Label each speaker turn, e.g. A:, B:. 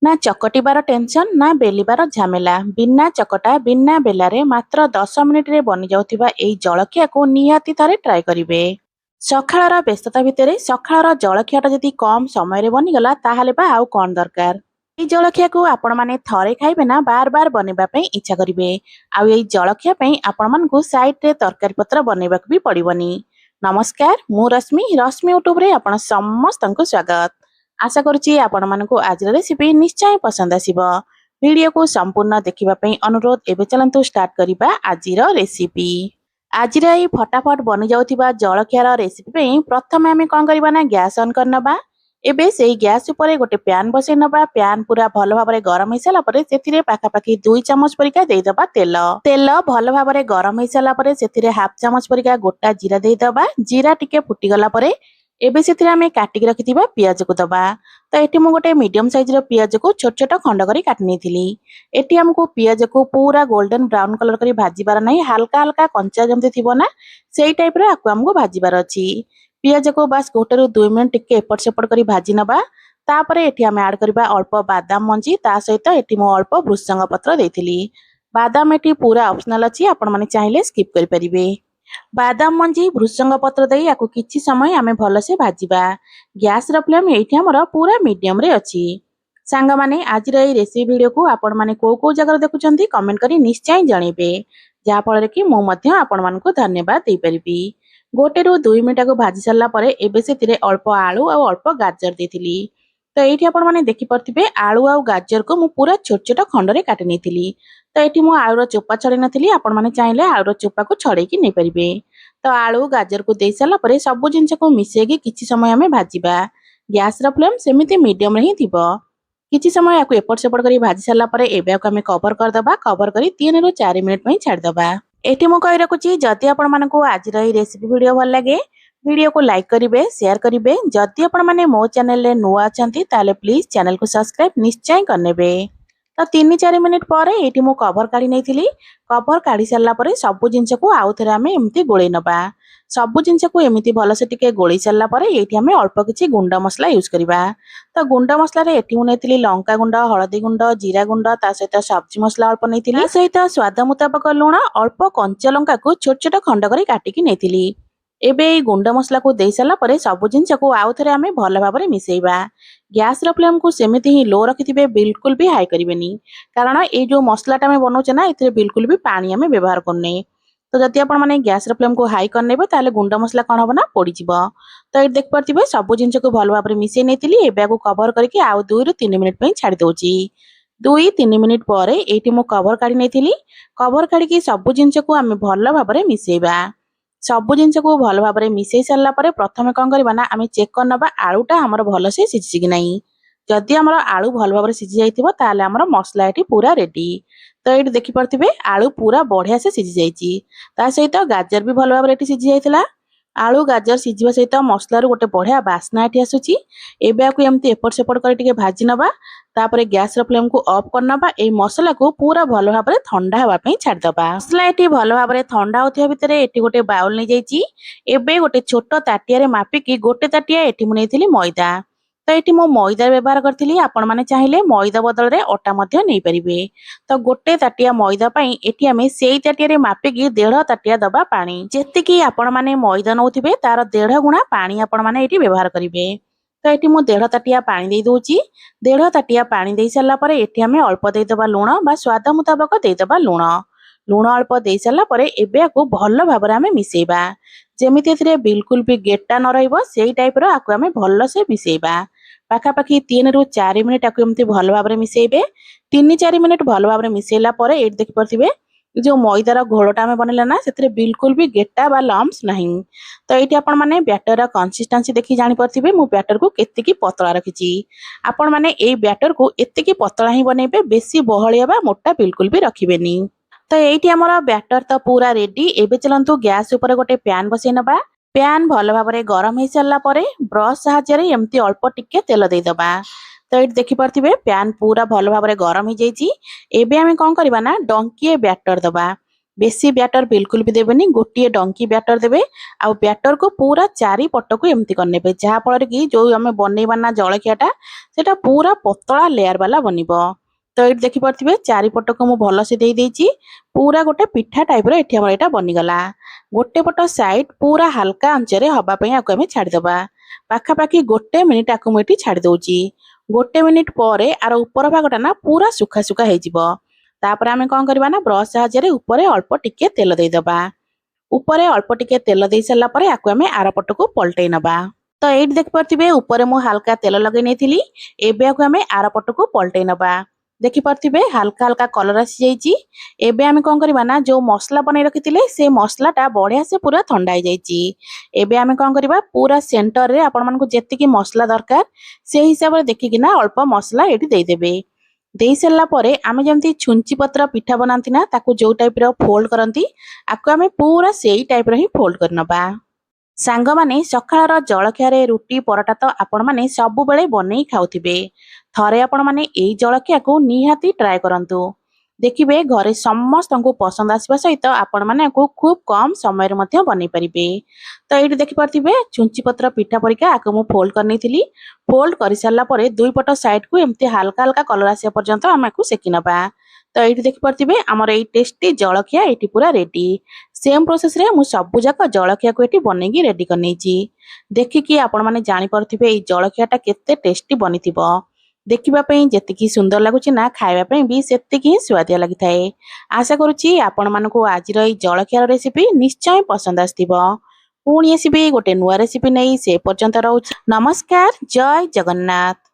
A: ना चकटिबार टेंशन ना बेलिबार झमेला बिना चकटा बिना बेलारे मात्र 10 मिनिट रे बनी जाउथिबा एई जलखिया को निहाती थरे ट्राई करिवे। सखाळर व्यस्तता भितरे सखाळर जलखियाटा जदि कम समय रे बनिगला ताहाले बा आउ कोन दरकार। एई जलखिया को आपण माने थरे खाइबे ना बार बार बनेबा पई इच्छा करिवे। आउ एई जलखिया पई आपण मानकु साइड रे तरकारी पत्र बनेबाक भी पड़िबनी। नमस्कार मु रश्मि रश्मि यूट्यूब रे आपण समस्तंकु स्वागत। आशा करुच्ची आपण मानकु आज रेसिपी निश्चय पसंद आसीबो। वीडियो को संपूर्ण देखिबा पई अनुरोध। एबे चलंतु स्टार्ट करिबा आजिर रेसिपी। आजिर एई फटाफट बनि जाउथिबा जलखियार रेसिपी पई प्रथमे आमे कोन करबा ना गैस ऑन करनबा। एबे सेई गैस उपरे गोटे पैन बसै नबा। पैन पूरा भलो भाबरे गरम हेसाला परे सेथिरे पाखापाखी 2 चामच परिका देइदबा तेल। तेल भलो भाबरे गरम हेसाला परे सेथिरे हाफ चामच परिका गोटा जीरा देइदबा। जीरा टिके फुटी गला परे एबे सेथिरे आमे काटिक रखिथिबा पियाज को दबा। तो एठी मु गोटे मीडियम साइज रो पियाज को छोट छोट खंड करी काटि नेथिली। एठी हमको पियाज को पूरा गोल्डन ब्राउन कलर करी भाजीबार नै, हल्का हल्का कंचा जमते थिबो ना सेई टाइप रो आकु हमको भाजीबार अछि। पियाज को बस 1 ରୁ 2 मिनिट टिके एपट सेपट करी भाजी नबा। तापरे एठी आमे ऐड करबा अल्प बादाम मंजी, ता सहित एठी मु अल्प भृसंग पत्र देथिली। बादाम एठी पूरा ऑप्शनल अछि, आपण माने चाहिले स्किप करि परिबे। बादाम मंजी भृसंग पत्र देई आकु किछि समय आमे भलसे भाजीबा। गैस रो फ्लेम एठी हमर पूरा मीडियम रे अछि। सांग माने आज रे रेसिपी वीडियो को आपण माने को जगह देखुचंती कमेंट करी निश्चय जणेबे, जा फଳରେ कि मु मध्य आपण मानकु धन्यवाद देई परिबी। 1 ରୁ 2 मिनिट को भाजी सारला परे एबे सेतिरे अल्प आलू आ अल्प गाजर देथिली। तो एठी आपण माने देखि परथिबे आलू आ गाजर को मु पूरा छोट छोट खंड रे काटि नेथिली। तो एठी मु आलू रो चोपा छडे नथिली, आपण माने चाहिले आलू रो चोपा को छडे कि नै परिबे। तो आलू गाजर को देई सारला परे सब जिंस को मिसेगी किछि समय हमें भाजीबा। गैस रो फ्लेम सेमिति मीडियम रे ही थिबो। किछि समय आकु एपट सेपट करी भाजी सारला परे एबे आकु हमें कवर कर दबा। कवर करी 3 ରୁ 4 मिनिट पई छाड़ दबा। एठी मु कहि रखुची जदि आपण मानकु आज रही रेसिपी वीडियो भल लागे वीडियो को लाइक करिवे, शेयर करिवे। जदि आपण माने मो चैनल रे नुआ अछंती ताले प्लीज चैनल को सब्सक्राइब निश्चय करनेबे। तो 3-4 मिनिट परे एठी मु कवर काढी नैथिली। कवर काढी सारला परे सब जिंस को आउ थरे हमें एम्ति गोळै नबा। सब जिंस को एमिति भलो से टिके गोळै सारला परे एठी हमें अल्प किछि गुंडा मसला यूज करिबा। तो गुंडा मसला रे एठी मु नैथिली लंका गुंड, हळदी गुंड, जीरा गुंड, ता सहित सब्जी मसला अल्प नैथिली। ता सहित स्वाद मुताबिक लूण, अल्प कंचा लंका को छोट छोट खंड करी काटिकी नैथिली। एबे ए गुंड मसला को देई सारला परे सब जिंस को आउ थरे हमें भलो भाबरे मिसेइबा। गैस रो फ्लेम को सेमिति ही लो रखिथिबे, बिल्कुल भी हाई करिवेनी, कारण ए जो मसलाटा में बनौचे ना एथिरे बिल्कुल भी पानी हमें व्यवहार करने। तो जदि आपण माने गैस रो फ्लेम को हाई करनेबे ताले गुंड मसला कोन होबो ना पोड़ी जिवो। तो ए देख परथिबे सब जिंस को भलो भाबरे मिसेइ नेथिली। एबे आकु कवर करके आउ 2 ରୁ 3 मिनिट पई छाडी दोउची। 2-3 मिनिट परे एठी मु कवर काढी नेथिली। कवर काढी कि सब जिंस को आमे भलो भाबरे मिसेइबा। सब जिंस को भलो भाबरे मिसेइ सारला परे प्रथमे कोन करबा ना आमे चेक करनबा आलूटा हमर भलो से सिझी कि नै। जदि हमर आलू भलो भाबरे सिझी जाइथिबो ताले हमर मसला एठी पूरा रेडी। तो एठी देखि परथिबे आलू पूरा बढ़िया से सिझी जाइची। ता सहित गाजर भी भलो भाबरे एठी सिझी जाइथिला। आलू गाजर सिझिबा सहित मसला रो गोटे बढ़िया बास्ना एठी आसुची। एबे आकु एम्ति एपट सेपट करी टिके भाजी नबा। तापरे गैस रो फ्लेम को ऑफ करनबा। ए मसला को पूरा भलो भाबरे ठंडा हवा पई छाड दबा। मसला एठी भलो भाबरे ठंडा होथिया भितरे एठी गोटे बाउल नै जाइची। एबे गोटे छोट ताटिया रे मापी कि गोटे ताटिया एठी मु नेथिली मैदा। तो एठी मो मैदा व्यवहार करथिली, आपण माने चाहिले मैदा बदल रे आटा मध्य नै परिबे। तो गोटे ताटिया मैदा पई एठी हमें सेई ताटिया रे मापी कि 1.5 ताटिया दबा पानी। जेति कि आपण माने मैदा नउथिबे तार 1.5 गुणा पानी आपण माने एठी व्यवहार करिवे। तो एठी मु 1.5 ताटिया पानी देई दोउची। 1.5 ताटिया पानी देई सारला परे एठी हमें अल्प देई दबा लूण बा स्वाद मुताबिक देई दबा लूण। लूण अल्प देई सारला परे एबे आकु भलो भाबरे हमें मिसेइबा। जेमिति एथिरे बिल्कुल भी गेटा न रहइबो सेई टाइप रो आकु हमें भलो से मिसेइबा। पाखापाखी 3 ରୁ 4 मिनिट आकु एम्ति भलो भाबरे मिसेइबे। 3-4 मिनिट भलो भाबरे मिसेइला परे एठी देखि परथिबे जो मैदार घोलटा में बनेला ना सेथिरे बिल्कुल भी गेटा बा लम्स नाही। तो एठी आपण माने बैटर कंसिस्टेंसी देखि जानि परथिबे मु बैटर को केतिकी पतला रखिची। आपण माने ए बैटर को एतिकी पतला ही बनेबे, बेसी बहलिया बा मोटा बिल्कुल भी रखिबेनी। तो एठी हमर बैटर तो पूरा रेडी। एबे चलंतु गैस ऊपर गोटे पैन बसै नबा। पैन भलो भाबरे गरम हे सारला परे ब्रश साहाय्य रे एम्ति अल्प टिके तेल देई दबा। तो एठी देखि परथिबे पैन पूरा भलो भाबरे गरम हे जाइची। एबे हमें कोन करबा ना डंकिए बैटर दबा। बेसी ब्याटर बिल्कुल भी देबेनी, गोटे डंकी ब्याटर देबे। आउ ब्याटर को पूरा चारि पटकू एमती करनेबे, जहा फल कि जो आम बनइबा ना जलखियाटा सेटा पूरा पतला लेयर वाला बनिबो। तो ये देखिपे चारिपट को मुझे भलसे दे देइछि, पूरा गोटे पिठा टाइप एठी हमर एटा बनिगला। गोटे पट साइड पूरा हल्का आंचरे हवा पई आकु आमे छाड़ीदबा। पाखापाखि गोटे मिनिट आकु मुझे छाड़ी दउछि। गोटे मिनिट पर आर ऊपर भागटा ना पूरा सुखा सुखा हो। तापर आमे कौन करबा ना ब्रश साहाय्य ऊपर अल्प टिके तेल देदबा। ऊपर अल्प टिके तेल दे सारा पर आकु आमे आर पट को पलटई नबा। तो ये देखिपे ऊपर मु हल्का तेल लगे नहीं, एबे आकु आमे आर पट को पलटई नबा। देखिपे हल्का हल्का कलर आसी जाइए। एबे आमे कौन करबा ना जो मसला बनै रखिथिले से मसलाटा बढ़िया से पूरा ठंडा हो जाइए। एबे आमे कौन करबा पूरा सेंटर रे आपण मानकु जेतिकी मसला दरकार से हिसाब रे देखिकिना अल्प मसला एठी दे देबे। देई सारा पर आमे जेमती छुंची पत्र पिठा बनाती ना ताकू जो टाइप रो फोल्ड करंती आकु आमे पूरा सेई टाइप रो ही फोल्ड कर नबा। सांग माने सकाळर जलखिया रुटी परोटा तो आपण माने सबु बेले बनै खाउथिबे। थरे आपण माने एई जलखिया को निहाती ट्राए करंतु। देखिबे घरे समस्त को पसंद आसवा सहित आपण माने को खूब कम समय रे मध्य बनै परिबे। तो एठी देखि पारथिबे छुंची पत्र पिठा परिका आको मु फोल्ड करनी थिली। फोल्ड करि सारला परे दुई पट साइड को एमती हल्का हल्का कलर आसिया पर्यंत हमकु सेकी नबा। तो एठी देखि पारथिबे हमर एई टेस्टी जलखिया एठी पूरा रेडी। सेम प्रोसेस रे मु सबु जाक जलखिया को एठी बनेगी रेडी करनेछि। देखिकी आपण माने जानि पारथिबे एई जलखियाटा केते टेस्टी बनिथिबो। देखिबा पई जेतिकी सुंदर लागुछि ना खाइबा पई भी सेतिकी ही स्वादिया लागिथाए। आशा करूछि आपण मानको आजिर एई जलखिया रेसिपी निश्चय पसंद आस्थिबो। पुणी आसिबे गोटे नुआ रेसिपी नै से पर्यंत रहउछि। नमस्कार, जय जगन्नाथ।